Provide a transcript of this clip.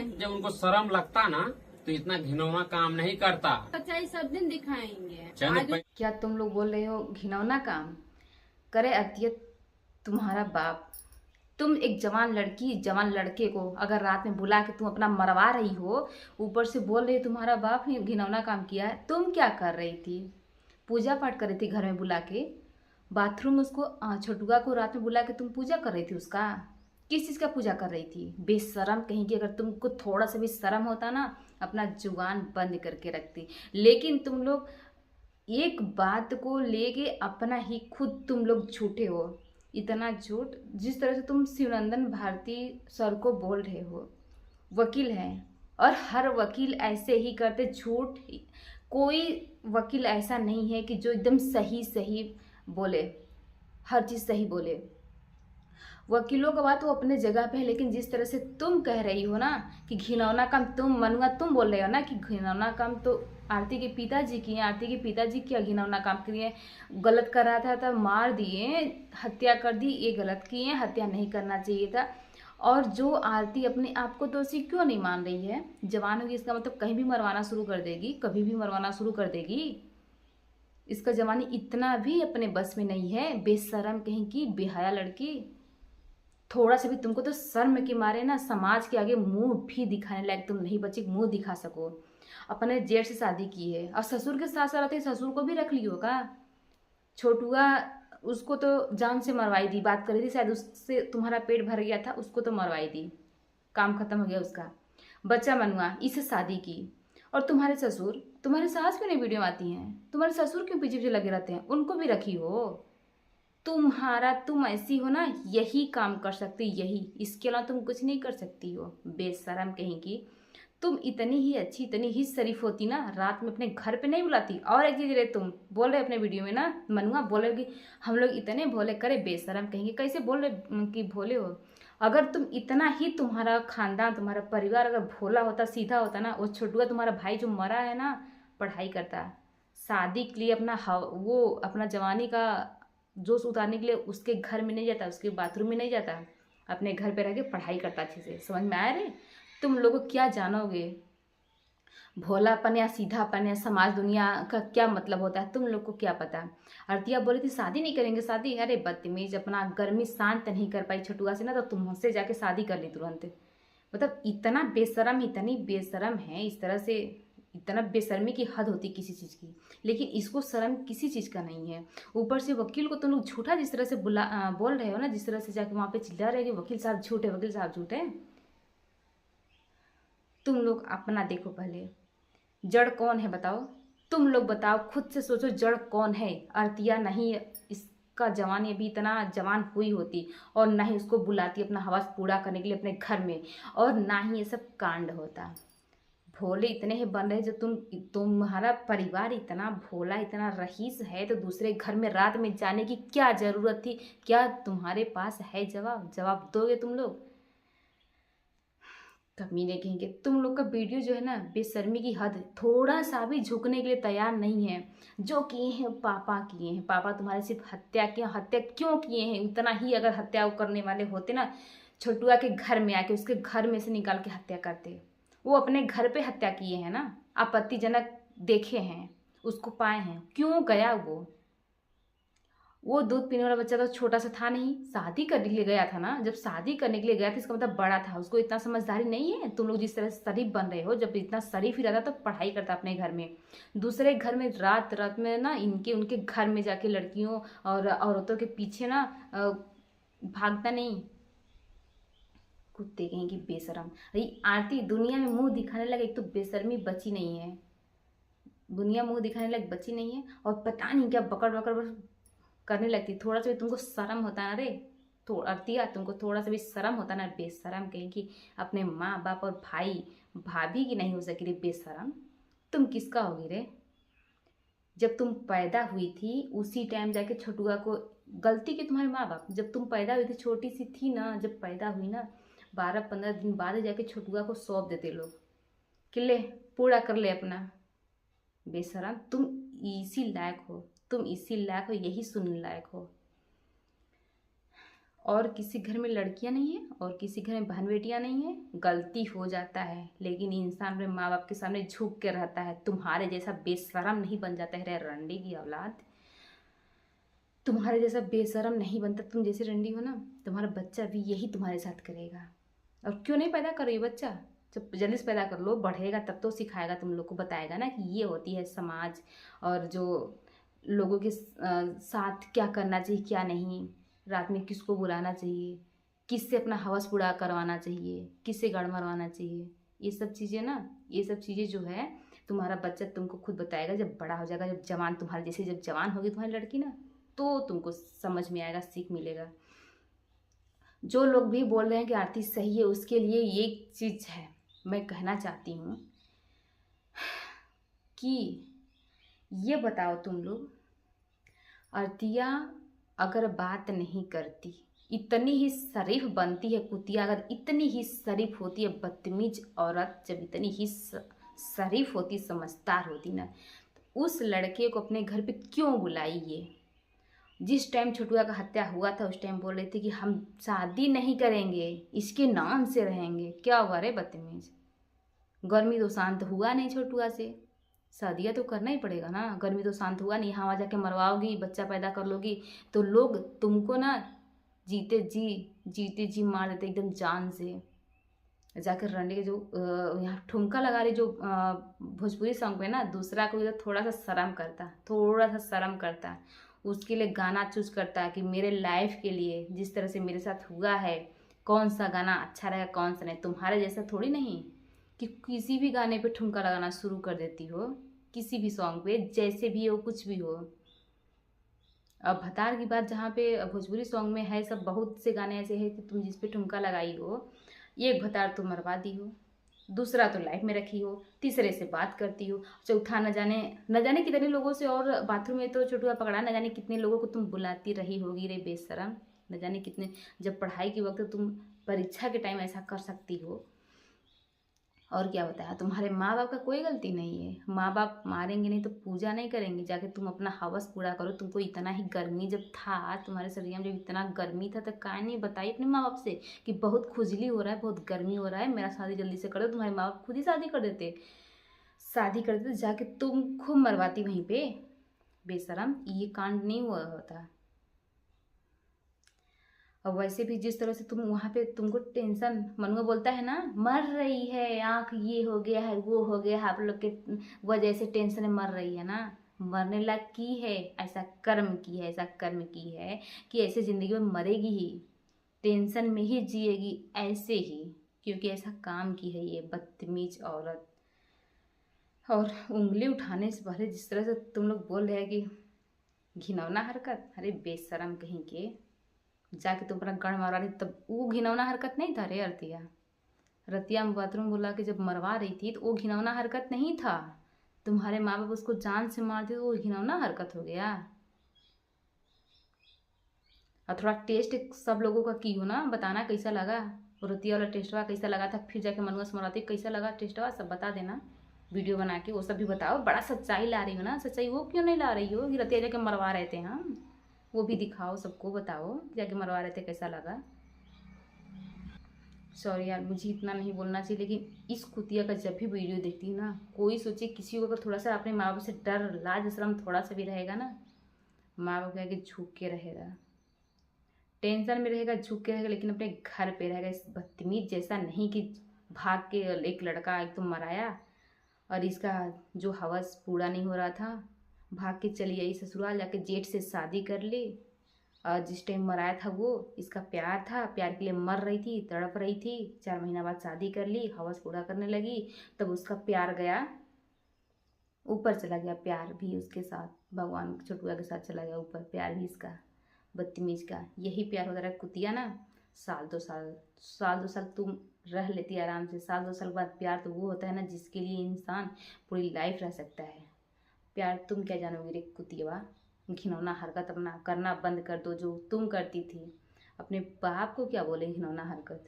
जब उनको शर्म लगता ना तो इतना घिनौना काम नहीं करता। सच्चाई सब दिन दिखाएंगे। चलो क्या तुम लोग बोल रहे हो घिनौना काम करे अतियत तुम्हारा बाप? तुम एक जवान लड़की जवान लड़के को अगर रात में बुला के तुम अपना मरवा रही हो, ऊपर से बोल रही हो तुम्हारा बाप ने घिनौना काम किया है। तुम क्या कर रही थी? पूजा पाठ कर रही थी घर में बुला के? बाथरूम में उसको छोटुआ को रात में बुला के तुम पूजा कर रही थी उसका? किस चीज़ का पूजा कर रही थी? बेशरम कहीं की। अगर तुमको थोड़ा सा भी शर्म होता ना, अपना जुबान बंद करके रखती। लेकिन तुम लोग एक बात को लेके अपना ही खुद तुम लोग झूठे हो। इतना झूठ जिस तरह से तुम शिवनंदन भारती सर को बोल रहे हो, वकील हैं और हर वकील ऐसे ही करते झूठ। कोई वकील ऐसा नहीं है कि जो एकदम सही सही बोले, हर चीज़ सही बोले। वकीलों का बात वो अपने जगह पे है, लेकिन जिस तरह से तुम कह रही हो ना कि घिनौना काम, तुम मनुआ तुम बोल रहे हो ना कि घिनौना काम तो आरती के पिताजी किए। आरती के पिताजी क्या घिनौना काम किए? गलत कर रहा था तो मार दिए, हत्या कर दी, ये गलत किए, हत्या नहीं करना चाहिए था। और जो आरती अपने आप को दोषी क्यों नहीं मान रही है? जवान होगी इसका मतलब कहीं भी मरवाना शुरू कर देगी, कभी भी मरवाना शुरू कर देगी। इसका जवानी इतना भी अपने बस में नहीं है। बेशरम कहीं की बेहया लड़की। थोड़ा सा भी तुमको तो शर्म के मारे ना समाज के आगे मुंह भी दिखाने लायक तुम नहीं बची, मुंह दिखा सको। अपने जेठ से शादी की है और ससुर के साथ साथ ससुर को भी रख लियो का? छोटुआ उसको तो जान से मरवाई दी, बात करी थी शायद, उससे तुम्हारा पेट भर गया था, उसको तो मरवाई दी, काम खत्म हो गया उसका। बच्चा मनुआ इससे शादी की। और तुम्हारे ससुर, तुम्हारी सास क्यों नहीं वीडियो में आती हैं? तुम्हारे ससुर क्यों पीछे पीछे लगे रहते हैं? उनको भी रखी हो। तुम ऐसी हो ना, यही काम कर सकती, यही, इसके अलावा तुम कुछ नहीं कर सकती हो। बेशरम कहीं की। तुम इतनी ही अच्छी, इतनी ही शरीफ होती ना, रात में अपने घर पे नहीं बुलाती। और एक चीज रे, तुम बोल रहे अपने वीडियो में ना, मनुआ बोल रहे कि हम लोग इतने भोले, करे बेशरम कहेंगे, कैसे बोल रहे कि भोले हो? अगर तुम इतना ही, तुम्हारा खानदान तुम्हारा परिवार अगर भोला होता, सीधा होता ना, वो छोटुआ तुम्हारा भाई जो मरा है ना, पढ़ाई करता, शादी के लिए अपना वो अपना जवानी का जोश उतारने के लिए उसके घर में नहीं जाता, उसके बाथरूम में नहीं जाता, अपने घर पे रह के पढ़ाई करता अच्छे से। समझ में आया रे? तुम लोग क्या जानोगे भोलापन या सीधापन या समाज दुनिया का क्या मतलब होता है? तुम लोग को क्या पता? आरतिया बोली थी शादी नहीं करेंगे, शादी? अरे बदतमीज, अपना गर्मी शांत नहीं कर पाई छठुआ से ना, तो तुमसे जाके शादी कर ली तुरंत। मतलब इतना बेशरम, इतनी बेशरम है इस तरह से। इतना बेशर्मी की हद होती किसी चीज़ की, लेकिन इसको शर्म किसी चीज़ का नहीं है। ऊपर से वकील को तुम लोग झूठा जिस तरह से बोल रहे हो ना, जिस तरह से जाके वहाँ पे चिल्ला रहे हो कि वकील साहब झूठे, वकील साहब झूठे। तुम लोग अपना देखो पहले, जड़ कौन है बताओ? तुम लोग बताओ, खुद से सोचो जड़ कौन है? आरतिया नहीं, इसका जवानी अभी इतना जवान हुई होती, और ना ही उसको बुलाती अपना हवस पूरा करने के लिए अपने घर में, और ना ही ये सब कांड होता। भोले इतने ही बन रहे जो तुम्हारा परिवार इतना भोला, इतना रईस है, तो दूसरे घर में रात में जाने की क्या जरूरत थी? क्या तुम्हारे पास है जवाब? जवाब दोगे तुम लोग? कमीने कहेंगे। तुम लोग का वीडियो जो है ना, बेशर्मी की हद, थोड़ा सा भी झुकने के लिए तैयार नहीं है। जो किए हैं पापा किए हैं, पापा तुम्हारे सिर्फ हत्या किया। हत्या क्यों किए हैं? उतना ही अगर हत्या करने वाले होते ना, छोटुआ के घर में आके उसके घर में से निकाल के हत्या करते। वो अपने घर पे हत्या किए हैं ना, आपत्तिजनक देखे हैं, उसको पाए हैं। क्यों गया वो दूध पीने वाला बच्चा तो छोटा सा था नहीं, शादी करने के लिए गया था ना। जब शादी करने के लिए गया था इसका मतलब बड़ा था, उसको इतना समझदारी नहीं है। तुम लोग जिस तरह से शरीफ बन रहे हो, जब इतना शरीफ ही रहता तो पढ़ाई करता अपने घर में। दूसरे घर में रात रात में ना, इनके उनके घर में जाके लड़कियों और औरतों के पीछे ना भागता नहीं। कुत्ते कहीं की बेशरम। अरे आरती दुनिया में मुंह दिखाने लगे, एक तो बेशर्मी बची नहीं है, दुनिया मुंह दिखाने लगे बची नहीं है, और पता नहीं क्या बकड़ बकड़ करने लगती। थोड़ा सा भी तुमको शर्म होता ना रे? तो अरतिया, तुमको थोड़ा सा भी शर्म होता ना? बेशरम कहीं की। अपने माँ बाप और भाई भाभी की नहीं हो सकी रे बेशरम। तुम किसका होगी रे? जब तुम पैदा हुई थी उसी टाइम जाके छोटुआ को, गलती की तुम्हारे माँ बाप, जब तुम पैदा हुई थी छोटी सी थी ना, जब पैदा हुई ना 12-15 दिन बाद जाके छोटुआ को सौंप देते लोग कि ले पूरा कर ले अपना। बेशरम, तुम इसी लायक हो, तुम इसी लायक हो, यही सुनने लायक हो। और किसी घर में लड़कियां नहीं हैं और किसी घर में बहन बेटियां नहीं हैं। गलती हो जाता है, लेकिन इंसान अपने माँ बाप के सामने झुक के रहता है। तुम्हारे जैसा बेशरम नहीं बन जाता है रे रंडी की औलाद, तुम्हारे जैसा बेशरम नहीं बनता। तुम जैसे रंडी हो ना, तुम्हारा बच्चा भी यही तुम्हारे साथ करेगा। और क्यों नहीं पैदा करो ये बच्चा, जब जल्दी से पैदा कर लो, बढ़ेगा तब तो सिखाएगा, तुम लोग को बताएगा ना कि ये होती है समाज, और जो लोगों के साथ क्या करना चाहिए क्या नहीं, रात में किसको बुलाना चाहिए, किससे अपना हवस पूरा करवाना चाहिए, किससे गड़ मरवाना चाहिए। ये सब चीज़ें ना, ये सब चीज़ें जो है तुम्हारा बच्चा तुमको खुद बताएगा जब बड़ा हो जाएगा। जब जवान, तुम्हारे जैसे जब जवान होगी तुम्हारी लड़की ना, तो तुमको समझ में आएगा, सीख मिलेगा। जो लोग भी बोल रहे हैं कि आरती सही है, उसके लिए ये चीज़ है, मैं कहना चाहती हूँ कि ये बताओ तुम लोग, आरतिया अगर बात नहीं करती, इतनी ही शरीफ बनती है कुतिया, अगर इतनी ही शरीफ होती है बदतमीज औरत, जब इतनी ही शरीफ होती, समझदार होती ना, तो उस लड़के को अपने घर पे क्यों बुलाई। ये जिस टाइम छोटुआ का हत्या हुआ था उस टाइम बोल रहे थे कि हम शादी नहीं करेंगे, इसके नाम से रहेंगे। क्या हुआ रे बदतमीज, गर्मी तो शांत हुआ नहीं छोटुआ से, शादियाँ तो करना ही पड़ेगा ना। गर्मी तो शांत हुआ नहीं, यहाँ वहाँ जाके मरवाओगी, बच्चा पैदा कर लोगी तो लोग तुमको ना जीते जी मार देते एकदम जान से। जाकर रंडी के जो यहाँ ठुमका लगा रही जो भोजपुरी सॉन्ग पे ना, दूसरा कोई तो थोड़ा सा शर्म करता, थोड़ा सा शर्म करता, उसके लिए गाना चूज करता है कि मेरे लाइफ के लिए जिस तरह से मेरे साथ हुआ है, कौन सा गाना अच्छा रहेगा कौन सा नहीं। तुम्हारे जैसा थोड़ी नहीं कि किसी भी गाने पे ठुमका लगाना शुरू कर देती हो, किसी भी सॉन्ग पे, जैसे भी हो कुछ भी हो। अब भतार की बात जहाँ पे भोजपुरी सॉन्ग में है, सब बहुत से गाने ऐसे हैं कि तुम जिस पे ठुमका लगाई हो, एक भतार तो मरवा दी हो, दूसरा तो लाइफ में रखी हो, तीसरे से बात करती हो, चौथा न जाने कितने लोगों से, और बाथरूम में तो छोटुआ पकड़ा, न जाने कितने लोगों को तुम बुलाती रही होगी रे बेशरम। न जाने कितने, जब पढ़ाई के वक्त तुम परीक्षा के टाइम ऐसा कर सकती हो। और क्या बताया, तुम्हारे माँ बाप का कोई गलती नहीं है। माँ बाप मारेंगे नहीं तो पूजा नहीं करेंगे, जाके तुम अपना हवस पूरा करो। तुमको इतना ही गर्मी जब था तुम्हारे शरीर में, जब इतना गर्मी था, तो काय नहीं बताई अपने माँ बाप से कि बहुत खुजली हो रहा है, बहुत गर्मी हो रहा है, मेरा शादी जल्दी से करो। तुम्हारे माँ बाप खुद ही शादी कर देते, जाके तुम खूब मरवाती वहीं पे। बेशरम, ये कांड नहीं हुआ होता। और वैसे भी जिस तरह से तुम वहाँ पे, तुमको टेंशन, मनुआ बोलता है ना, मर रही है आँख, ये हो गया है वो हो गया है, आप लोग के वजह से टेंशन में मर रही है ना। मरने लायक की है, ऐसा कर्म की है, ऐसा कर्म की है कि ऐसे ज़िंदगी में मरेगी ही, टेंशन में ही जिएगी ऐसे ही, क्योंकि ऐसा काम की है ये बदतमीज औरत। और उंगली उठाने से पहले जिस तरह से तुम लोग बोल रहे हैं कि घिनौना हरकत, अरे बेशरम कहीं के, जाके तुम अपना गढ़ मरवा रही, तब वो घिनौना हरकत नहीं था रे अर्तिया। रतिया में बाथरूम बुला के जब मरवा रही थी तो वो घिनौना हरकत नहीं था। तुम्हारे माँ बाप उसको जान से मारते तो वो घिनौना हरकत हो गया। और थोड़ा टेस्ट सब लोगों का की हो ना, बताना कैसा लगा, रतिया वाला टेस्टवा कैसा लगा था, फिर जाके मनुआ से मरवाती कैसा लगा टेस्टवा, सब बता देना वीडियो बना के, वो सब भी बताओ। बड़ा सच्चाई ला रही हो ना, सच्चाई वो क्यों नहीं ला रही हो कि रतिया जाके मरवा रहे थे हम, वो भी दिखाओ, सबको बताओ जाके मरवा रहे थे कैसा लगा। सॉरी यार, मुझे इतना नहीं बोलना चाहिए, लेकिन इस कुतिया का जब भी वीडियो देखती हूँ ना, कोई सोचे किसी को अगर थोड़ा सा अपने माँ बाप से डर लाज शर्म थोड़ा सा भी रहेगा ना, माँ बाप के आगे झुक के रहेगा, टेंशन में रहेगा, झुक के रहेगा, लेकिन अपने घर पे रहेगा। इस बदतमीज जैसा नहीं कि भाग के एक लड़का एक तो मराया, और इसका जो हवस पूरा नहीं हो रहा था, भाग के चली आई ससुराल, जाके जेठ से शादी कर ली। और जिस टाइम मराया था वो इसका प्यार था, प्यार के लिए मर रही थी, तड़प रही थी, 4 महीना बाद शादी कर ली, हवस पूरा करने लगी, तब उसका प्यार गया ऊपर, चला गया प्यार भी उसके साथ, भगवान छोटुआ के साथ चला गया ऊपर प्यार भी इसका, बदतमीज का। यही प्यार होता रहा कुतिया ना, साल दो साल तुम रह लेती आराम से, साल 2 साल बाद प्यार तो वो होता है ना जिसके लिए इंसान पूरी लाइफ रह सकता है। प्यार तुम क्या जानोगी रे कुतिया, घिनौना हरकत अपना करना बंद कर दो जो तुम करती थी। अपने बाप को क्या बोले घिनौना हरकत।